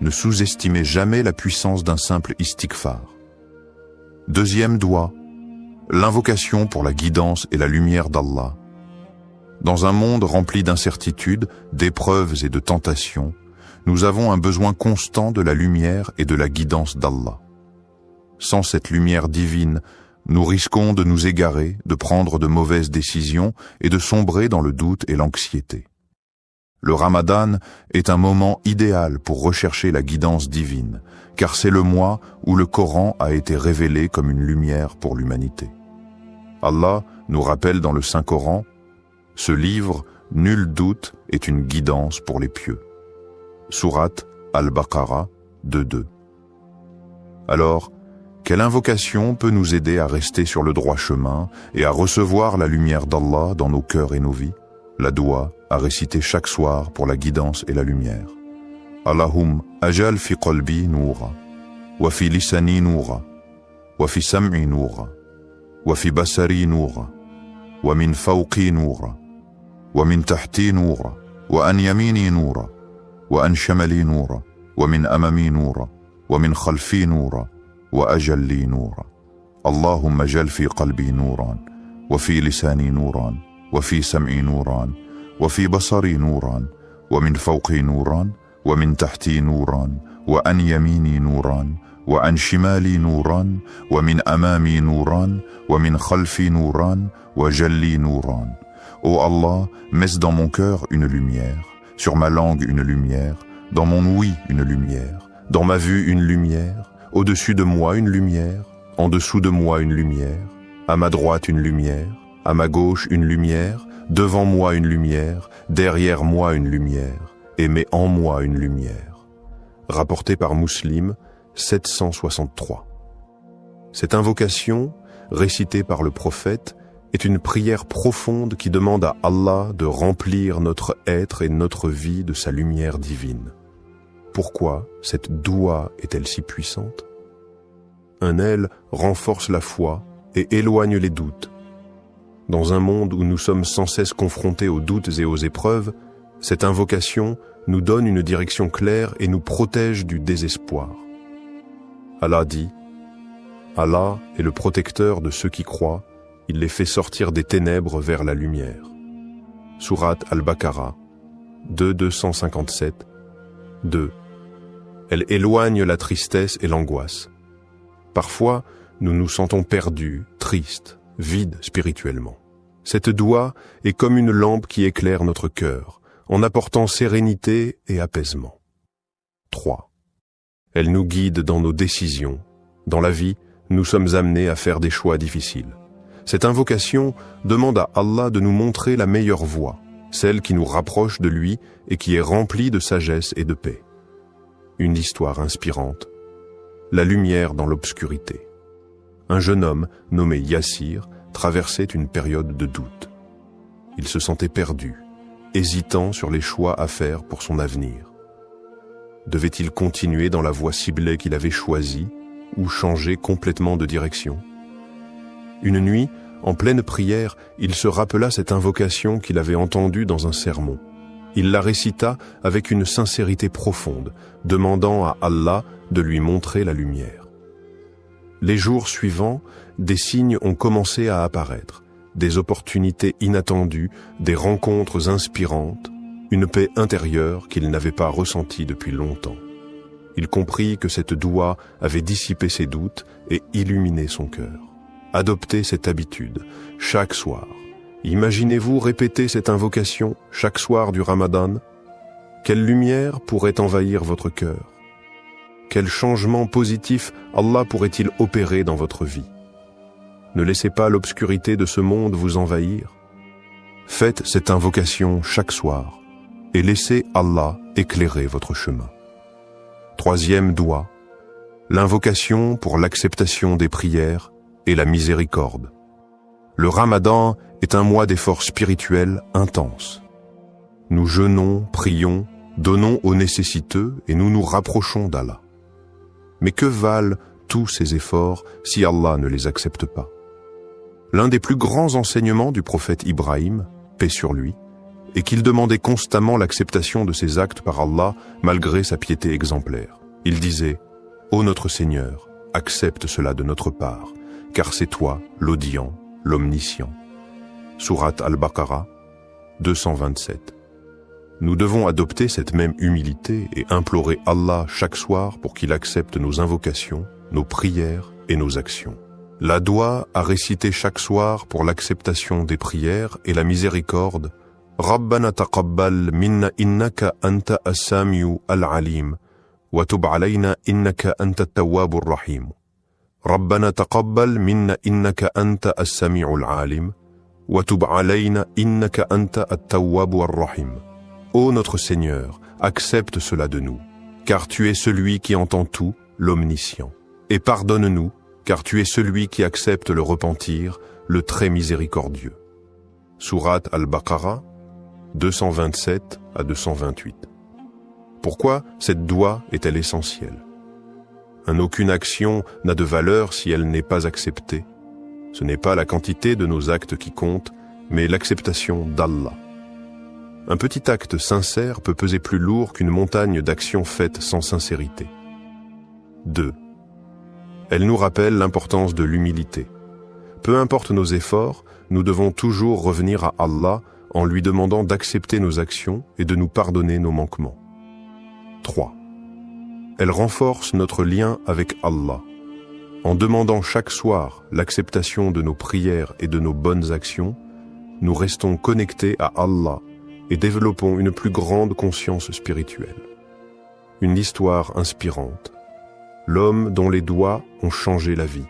ne sous-estimez jamais la puissance d'un simple istighfar. Deuxième doua, l'invocation pour la guidance et la lumière d'Allah. Dans un monde rempli d'incertitudes, d'épreuves et de tentations, nous avons un besoin constant de la lumière et de la guidance d'Allah. Sans cette lumière divine, nous risquons de nous égarer, de prendre de mauvaises décisions et de sombrer dans le doute et l'anxiété. Le Ramadan est un moment idéal pour rechercher la guidance divine, car c'est le mois où le Coran a été révélé comme une lumière pour l'humanité. Allah nous rappelle dans le Saint-Coran: « Ce livre, nul doute, est une guidance pour les pieux. » Sourate Al-Baqarah 2.2. Alors, quelle invocation peut nous aider à rester sur le droit chemin et à recevoir la lumière d'Allah dans nos cœurs et nos vies? La doua à réciter chaque soir pour la guidance et la lumière. Allahum ajal fi qalbi noura, wa fi lisani noura, wa fi sam'i noura, wa fi basari noura, wa min fawqi noura, wa min tahti noura, wa an yamini noura, wa an shamali noura, wa min amami noura, wa min khalfi noura, wa ajalli noura. Allahumma ajal fi qalbi nouran, wa fi lisani nouran, وفي سمعي نوران وفي بصري نوران ومن فوقي نوران ومن تحتي نوران وعن يميني نوران وعن شمالي نوران ومن أمامي نوران ومن خلفي نوران وجلي نوران. Ô Allah, mets dans mon cœur une lumière, sur ma langue une lumière, dans mon ouïe une lumière, dans ma vue une lumière, au-dessus de moi une lumière, en dessous de moi une lumière, à ma droite une lumière, à ma gauche une lumière, devant moi une lumière, derrière moi une lumière, et mets en moi une lumière. Rapporté par Muslim, 763. Cette invocation, récitée par le prophète, est une prière profonde qui demande à Allah de remplir notre être et notre vie de sa lumière divine. Pourquoi cette doua est-elle si puissante? Elle renforce la foi et éloigne les doutes. Dans un monde où nous sommes sans cesse confrontés aux doutes et aux épreuves, cette invocation nous donne une direction claire et nous protège du désespoir. Allah dit: « Allah est le protecteur de ceux qui croient, il les fait sortir des ténèbres vers la lumière. » Sourate Al-Baqarah 2.257 2. Elle éloigne la tristesse et l'angoisse. Parfois, nous nous sentons perdus, tristes, vides spirituellement. Cette doua est comme une lampe qui éclaire notre cœur, en apportant sérénité et apaisement. 3. Elle nous guide dans nos décisions, dans la vie, nous sommes amenés à faire des choix difficiles. Cette invocation demande à Allah de nous montrer la meilleure voie, celle qui nous rapproche de lui et qui est remplie de sagesse et de paix. Une histoire inspirante. La lumière dans l'obscurité. Un jeune homme nommé Yassir traversait une période de doute. Il se sentait perdu, hésitant sur les choix à faire pour son avenir. Devait-il continuer dans la voie ciblée qu'il avait choisie ou changer complètement de direction? Une nuit, en pleine prière, il se rappela cette invocation qu'il avait entendue dans un sermon. Il la récita avec une sincérité profonde, demandant à Allah de lui montrer la lumière. Les jours suivants, des signes ont commencé à apparaître, des opportunités inattendues, des rencontres inspirantes, une paix intérieure qu'il n'avait pas ressentie depuis longtemps. Il comprit que cette doua avait dissipé ses doutes et illuminé son cœur. Adoptez cette habitude, chaque soir. Imaginez-vous répéter cette invocation chaque soir du Ramadan. Quelle lumière pourrait envahir votre cœur? Quel changement positif Allah pourrait-il opérer dans votre vie? Ne laissez pas l'obscurité de ce monde vous envahir. Faites cette invocation chaque soir et laissez Allah éclairer votre chemin. Troisième doua, l'invocation pour l'acceptation des prières et la miséricorde. Le Ramadan est un mois d'efforts spirituels intenses. Nous jeûnons, prions, donnons aux nécessiteux et nous nous rapprochons d'Allah. Mais que valent tous ces efforts si Allah ne les accepte pas? L'un des plus grands enseignements du prophète Ibrahim, paix sur lui, est qu'il demandait constamment l'acceptation de ses actes par Allah malgré sa piété exemplaire. Il disait « Ô notre Seigneur, accepte cela de notre part, car c'est toi l'audient, l'omniscient. » Sourate Al-Baqarah, 227. Nous devons adopter cette même humilité et implorer Allah chaque soir pour qu'il accepte nos invocations, nos prières et nos actions. La doua à réciter chaque soir pour l'acceptation des prières et la miséricorde. Rabbana taqabbal minna innaka anta as-sami'u al-alim wa tub alayna innaka anta at-tawwabur rahim. Rabbana taqabbal minna innaka anta as-sami'u al-alim wa tub alayna innaka anta at-tawwabur rahim. Ô notre Seigneur, accepte cela de nous, car tu es celui qui entend tout, l'omniscient. Et pardonne-nous, car tu es celui qui accepte le repentir, le très miséricordieux. Sourate Al-Baqarah, 227 à 228. Pourquoi cette doua est-elle essentielle? Aucune action n'a de valeur si elle n'est pas acceptée. Ce n'est pas la quantité de nos actes qui compte, mais l'acceptation d'Allah. Un petit acte sincère peut peser plus lourd qu'une montagne d'actions faites sans sincérité. 2. Elle nous rappelle l'importance de l'humilité. Peu importe nos efforts, nous devons toujours revenir à Allah en lui demandant d'accepter nos actions et de nous pardonner nos manquements. 3. Elle renforce notre lien avec Allah. En demandant chaque soir l'acceptation de nos prières et de nos bonnes actions, nous restons connectés à Allah et développons une plus grande conscience spirituelle. Une histoire inspirante. L'homme dont les doigts ont changé la vie.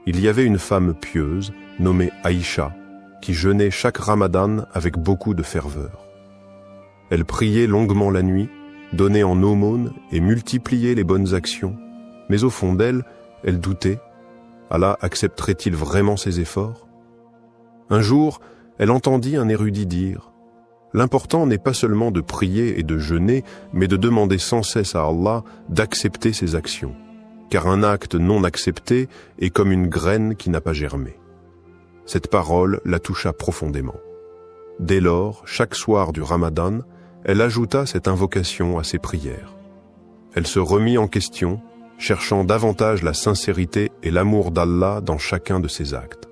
Il y avait une femme pieuse, nommée Aïcha, qui jeûnait chaque Ramadan avec beaucoup de ferveur. Elle priait longuement la nuit, donnait en aumône et multipliait les bonnes actions, mais au fond d'elle, elle doutait. Allah accepterait-il vraiment ses efforts? Un jour, elle entendit un érudit dire « L'important n'est pas seulement de prier et de jeûner, mais de demander sans cesse à Allah d'accepter ses actions, car un acte non accepté est comme une graine qui n'a pas germé. » Cette parole la toucha profondément. Dès lors, chaque soir du Ramadan, elle ajouta cette invocation à ses prières. Elle se remit en question, cherchant davantage la sincérité et l'amour d'Allah dans chacun de ses actes.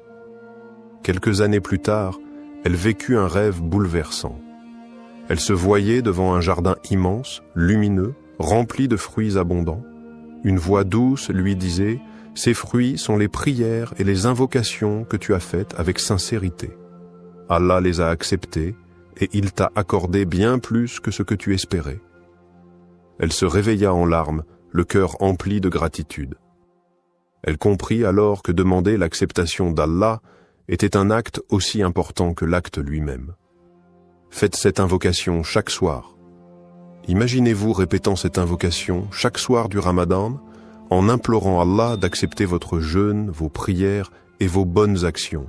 Quelques années plus tard, elle vécut un rêve bouleversant. Elle se voyait devant un jardin immense, lumineux, rempli de fruits abondants. Une voix douce lui disait « Ces fruits sont les prières et les invocations que tu as faites avec sincérité. Allah les a acceptés et il t'a accordé bien plus que ce que tu espérais. » Elle se réveilla en larmes, le cœur empli de gratitude. Elle comprit alors que demander l'acceptation d'Allah était un acte aussi important que l'acte lui-même. Faites cette invocation chaque soir. Imaginez-vous répétant cette invocation chaque soir du Ramadan en implorant Allah d'accepter votre jeûne, vos prières et vos bonnes actions.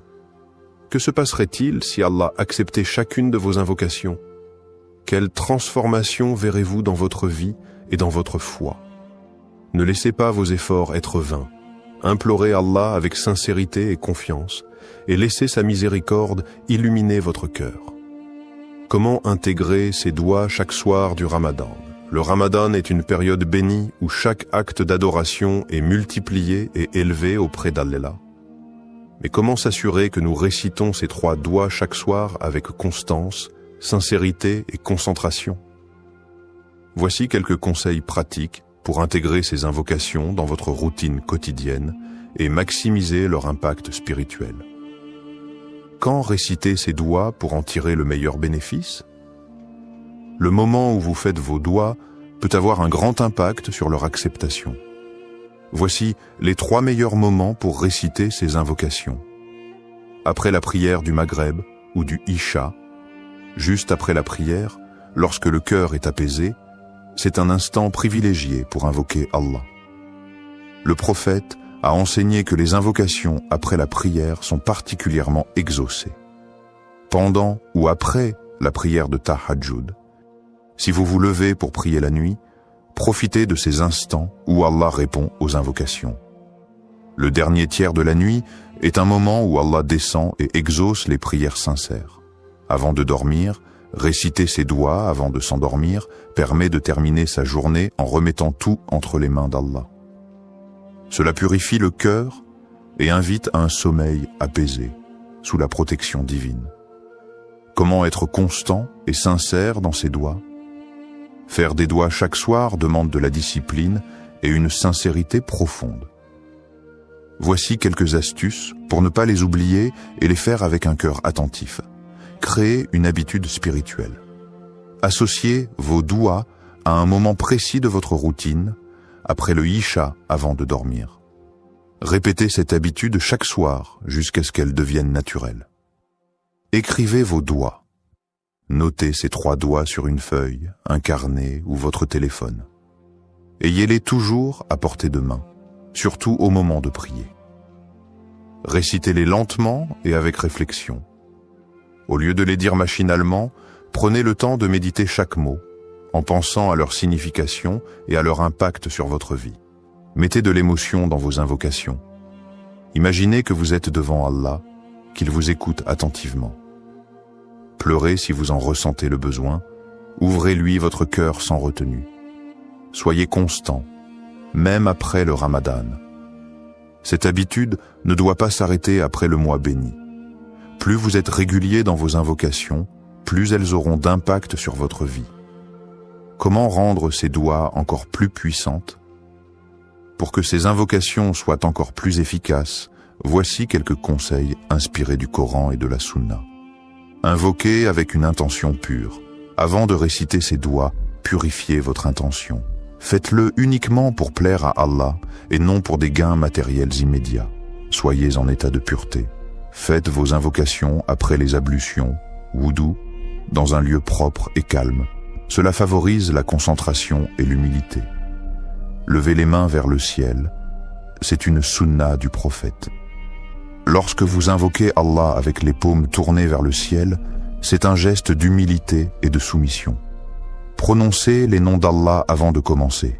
Que se passerait-il si Allah acceptait chacune de vos invocations? Quelle transformation verrez-vous dans votre vie et dans votre foi? Ne laissez pas vos efforts être vains. Implorez Allah avec sincérité et confiance et laissez sa miséricorde illuminer votre cœur. Comment intégrer ces doigts chaque soir du Ramadan? Le Ramadan est une période bénie où chaque acte d'adoration est multiplié et élevé auprès d'Allah. Mais comment s'assurer que nous récitons ces 3 doigts chaque soir avec constance, sincérité et concentration? Voici quelques conseils pratiques pour intégrer ces invocations dans votre routine quotidienne et maximiser leur impact spirituel. Quand réciter ces doigts pour en tirer le meilleur bénéfice? Le moment où vous faites vos doigts peut avoir un grand impact sur leur acceptation. Voici les 3 meilleurs moments pour réciter ces invocations. Après la prière du Maghreb ou du Isha, juste après la prière, lorsque le cœur est apaisé, c'est un instant privilégié pour invoquer Allah. Le prophète a enseigné que les invocations après la prière sont particulièrement exaucées. Pendant ou après la prière de Tahajjud, si vous vous levez pour prier la nuit, profitez de ces instants où Allah répond aux invocations. Le dernier tiers de la nuit est un moment où Allah descend et exauce les prières sincères. Avant de dormir, réciter ses doigts avant de s'endormir permet de terminer sa journée en remettant tout entre les mains d'Allah. Cela purifie le cœur et invite à un sommeil apaisé, sous la protection divine. Comment être constant et sincère dans ses doigts? Faire des doigts chaque soir demande de la discipline et une sincérité profonde. Voici quelques astuces pour ne pas les oublier et les faire avec un cœur attentif. Créez une habitude spirituelle. Associez vos doigts à un moment précis de votre routine, après le Isha avant de dormir. Répétez cette habitude chaque soir jusqu'à ce qu'elle devienne naturelle. Écrivez vos doigts. Notez ces 3 doigts sur une feuille, un carnet ou votre téléphone. Ayez-les toujours à portée de main, surtout au moment de prier. Récitez-les lentement et avec réflexion. Au lieu de les dire machinalement, prenez le temps de méditer chaque mot, en pensant à leur signification et à leur impact sur votre vie. Mettez de l'émotion dans vos invocations. Imaginez que vous êtes devant Allah, qu'il vous écoute attentivement. Pleurez si vous en ressentez le besoin, ouvrez-lui votre cœur sans retenue. Soyez constant, même après le Ramadan. Cette habitude ne doit pas s'arrêter après le mois béni. Plus vous êtes régulier dans vos invocations, plus elles auront d'impact sur votre vie. Comment rendre ces doigts encore plus puissantes? Pour que ces invocations soient encore plus efficaces, voici quelques conseils inspirés du Coran et de la Sunna. Invoquez avec une intention pure. Avant de réciter ces doigts, purifiez votre intention. Faites-le uniquement pour plaire à Allah et non pour des gains matériels immédiats. Soyez en état de pureté. Faites vos invocations après les ablutions, wudu, dans un lieu propre et calme. Cela favorise la concentration et l'humilité. Levez les mains vers le ciel. C'est une sunna du prophète. Lorsque vous invoquez Allah avec les paumes tournées vers le ciel, c'est un geste d'humilité et de soumission. Prononcez les noms d'Allah avant de commencer.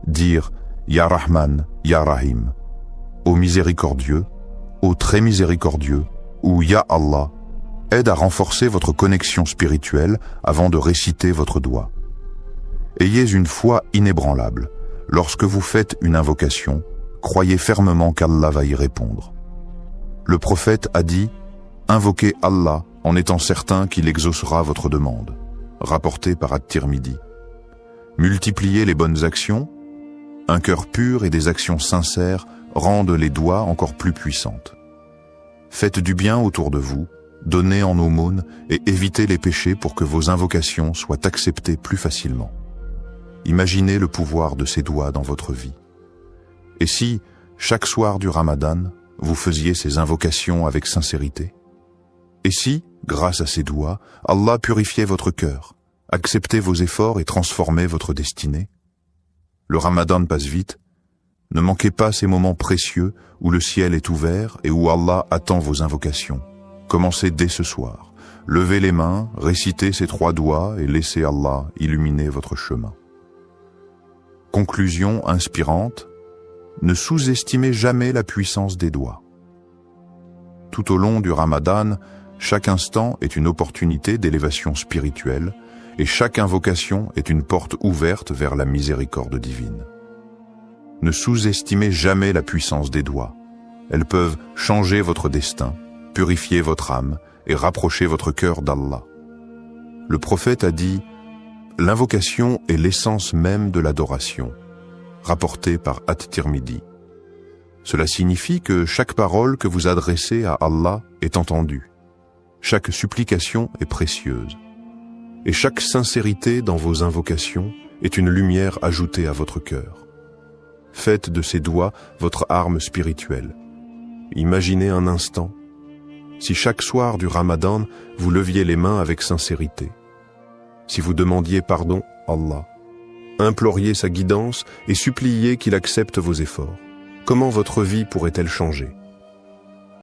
Dire « Ya Rahman, Ya Rahim » ô miséricordieux, ô très miséricordieux, ou Ya Allah, aide à renforcer votre connexion spirituelle avant de réciter votre doigt. Ayez une foi inébranlable. Lorsque vous faites une invocation, croyez fermement qu'Allah va y répondre. Le prophète a dit « Invoquez Allah en étant certain qu'il exaucera votre demande », rapporté par At-Tirmidhi. Multipliez les bonnes actions. Un cœur pur et des actions sincères rendent les doigts encore plus puissantes. Faites du bien autour de vous, donnez en aumône et évitez les péchés pour que vos invocations soient acceptées plus facilement. Imaginez le pouvoir de ces doigts dans votre vie. Et si, chaque soir du Ramadan, vous faisiez ces invocations avec sincérité? Et si, grâce à ces doigts, Allah purifiait votre cœur, acceptait vos efforts et transformait votre destinée? Le Ramadan passe vite. Ne manquez pas ces moments précieux où le ciel est ouvert et où Allah attend vos invocations. Commencez dès ce soir. Levez les mains, récitez ces 3 doigts et laissez Allah illuminer votre chemin. Conclusion inspirante: ne sous-estimez jamais la puissance des doigts. Tout au long du Ramadan, chaque instant est une opportunité d'élévation spirituelle et chaque invocation est une porte ouverte vers la miséricorde divine. Ne sous-estimez jamais la puissance des doigts. Elles peuvent changer votre destin, purifier votre âme et rapprocher votre cœur d'Allah. Le prophète a dit « L'invocation est l'essence même de l'adoration », rapporté par At-Tirmidhi. Cela signifie que chaque parole que vous adressez à Allah est entendue. Chaque supplication est précieuse. Et chaque sincérité dans vos invocations est une lumière ajoutée à votre cœur. Faites de ces doigts votre arme spirituelle. Imaginez un instant, si chaque soir du Ramadan, vous leviez les mains avec sincérité, si vous demandiez pardon à Allah, imploriez sa guidance et suppliez qu'il accepte vos efforts, comment votre vie pourrait-elle changer ?